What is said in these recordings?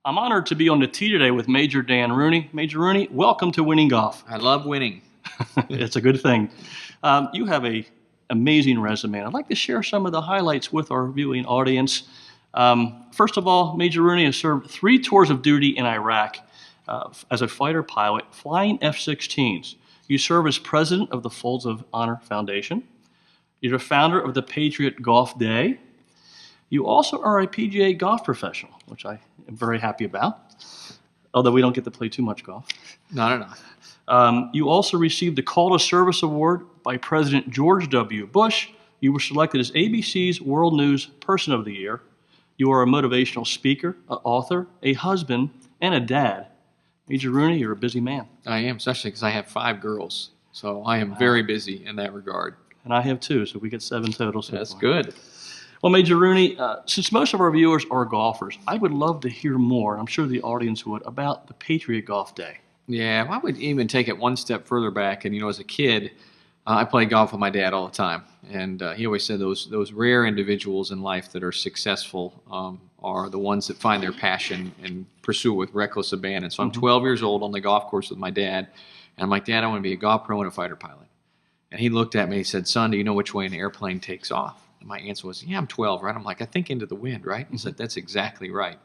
I'm honored to be on the tee today with Major Dan Rooney. Major Rooney, welcome to Winning Golf. I love winning. It's a good thing. You have an amazing resume. I'd like to share some of the highlights with our viewing audience. First of all, Major Rooney has served 3 tours of duty in Iraq as a fighter pilot, flying F-16s. You serve as president of the Folds of Honor Foundation. You're the founder of the Patriot Golf Day. You also are a PGA golf professional, which I am very happy about, although we don't get to play too much golf. Not enough. You also received the Call to Service Award by President George W. Bush. You were selected as ABC's World News Person of the Year. You are a motivational speaker, an author, a husband, and a dad. Major Rooney, you're a busy man. I am, especially because I have 5 girls. So I am very busy in that regard. And I have 2, so we get 7 total so That's far. good. Well, Major Rooney, since most of our viewers are golfers, I would love to hear more, and I'm sure the audience would, about the Patriot Golf Day. Yeah, I would even take it one step further back. And, as a kid, I played golf with my dad all the time. And he always said those rare individuals in life that are successful are the ones that find their passion and pursue it with reckless abandon. So I'm 12 years old on the golf course with my dad. And I'm like, Dad, I want to be a golf pro and a fighter pilot. And he looked at me and he said, Son, do you know which way an airplane takes off? And my answer was, yeah, I'm 12, right? I'm like, I think into the wind, right? He said, that's exactly right.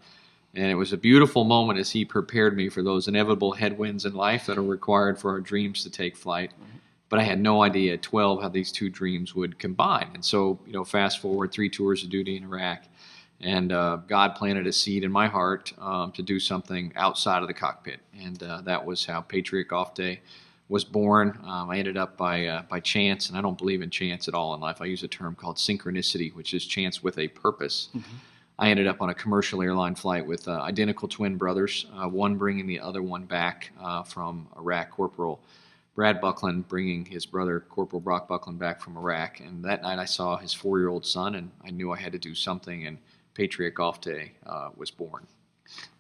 And it was a beautiful moment as he prepared me for those inevitable headwinds in life that are required for our dreams to take flight. But I had no idea at 12 how these 2 dreams would combine. And so, fast forward 3 tours of duty in Iraq, and God planted a seed in my heart to do something outside of the cockpit. And that was how Patriot Golf Day was born. I ended up by chance, and I don't believe in chance at all in life. I use a term called synchronicity, which is chance with a purpose. I ended up on a commercial airline flight with identical twin brothers, one bringing the other one back from Iraq, Corporal Brad Buckland bringing his brother, Corporal Brock Buckland, back from Iraq. And that night I saw his 4-year-old son, and I knew I had to do something, and Patriot Golf Day was born.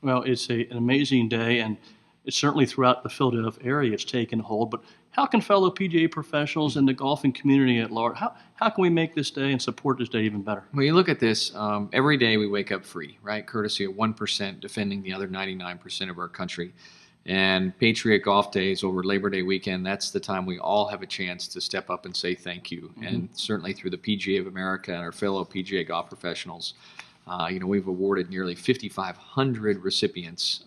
Well, it's an amazing day, and it's certainly throughout the Philadelphia area it's taken hold. But how can fellow PGA professionals and the golfing community at large, how can we make this day and support this day even better? Well, you look at this, every day we wake up free, right? Courtesy of 1% defending the other 99% of our country. And Patriot Golf Days over Labor Day weekend, that's the time we all have a chance to step up and say thank you. And certainly through the PGA of America and our fellow PGA golf professionals, we've awarded nearly 5,500 recipients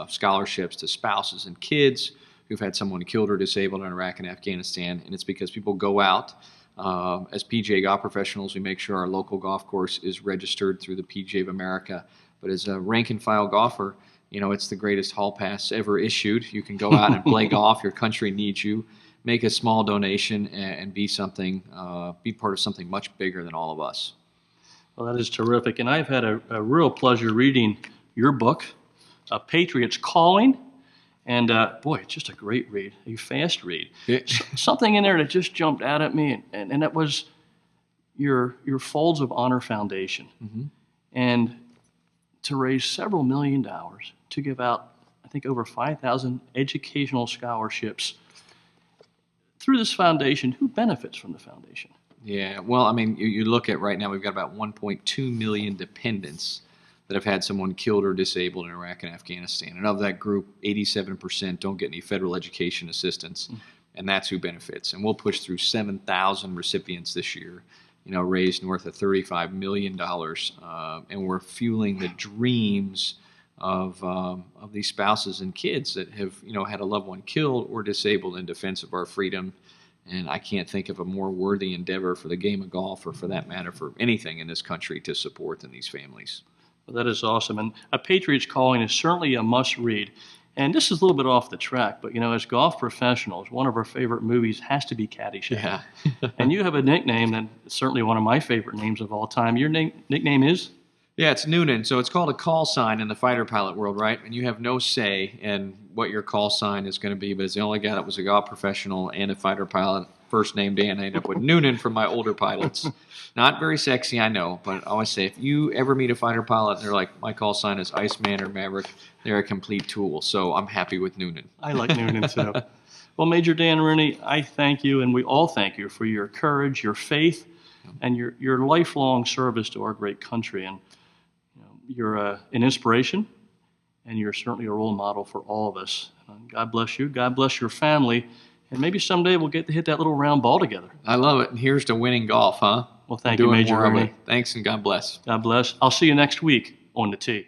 scholarships to spouses and kids who've had someone killed or disabled in Iraq and Afghanistan. And it's because people go out. As PGA golf professionals, we make sure our local golf course is registered through the PGA of America. But as a rank-and-file golfer, it's the greatest hall pass ever issued. You can go out and play golf. Your country needs you. Make a small donation and be part of something much bigger than all of us. Well, that is terrific. And I've had a real pleasure reading your book, Patriot's Calling. And boy, it's just a great read, a fast read. Something in there that just jumped out at me, and that was your Folds of Honor Foundation. And to raise several $1 million to give out, I think, over 5,000 educational scholarships. Through this foundation, who benefits from the foundation? Yeah, well, I mean, you look at right now, we've got about 1.2 million dependents that have had someone killed or disabled in Iraq and Afghanistan. And of that group, 87% don't get any federal education assistance, and that's who benefits. And we'll push through 7,000 recipients this year, raised north of $35 million, and we're fueling the dreams of these spouses and kids that have, had a loved one killed or disabled in defense of our freedom. And I can't think of a more worthy endeavor for the game of golf, or for that matter, for anything in this country to support than these families. Well, that is awesome. And A Patriot's Calling is certainly a must-read. And this is a little bit off the track, but, as golf professionals, one of our favorite movies has to be Caddyshack. Yeah. And you have a nickname that's certainly one of my favorite names of all time. Your nickname is? Yeah, it's Noonan. So it's called a call sign in the fighter pilot world, right? And you have no say in what your call sign is going to be. But as the only guy that was a golf professional and a fighter pilot, first name Dan, I ended up with Noonan for my older pilots. Not very sexy, I know, but I always say if you ever meet a fighter pilot and they're like, my call sign is Iceman or Maverick, they're a complete tool. So I'm happy with Noonan. I like Noonan too. Well, Major Dan Rooney, I thank you, and we all thank you for your courage, your faith, and your lifelong service to our great country. And you're an inspiration, and you're certainly a role model for all of us. God bless you. God bless your family. And maybe someday we'll get to hit that little round ball together. I love it. And here's to winning golf, huh? Well, thank you, Doing Major more of Rooney. it. Thanks, and God bless. God bless. I'll see you next week on the tee.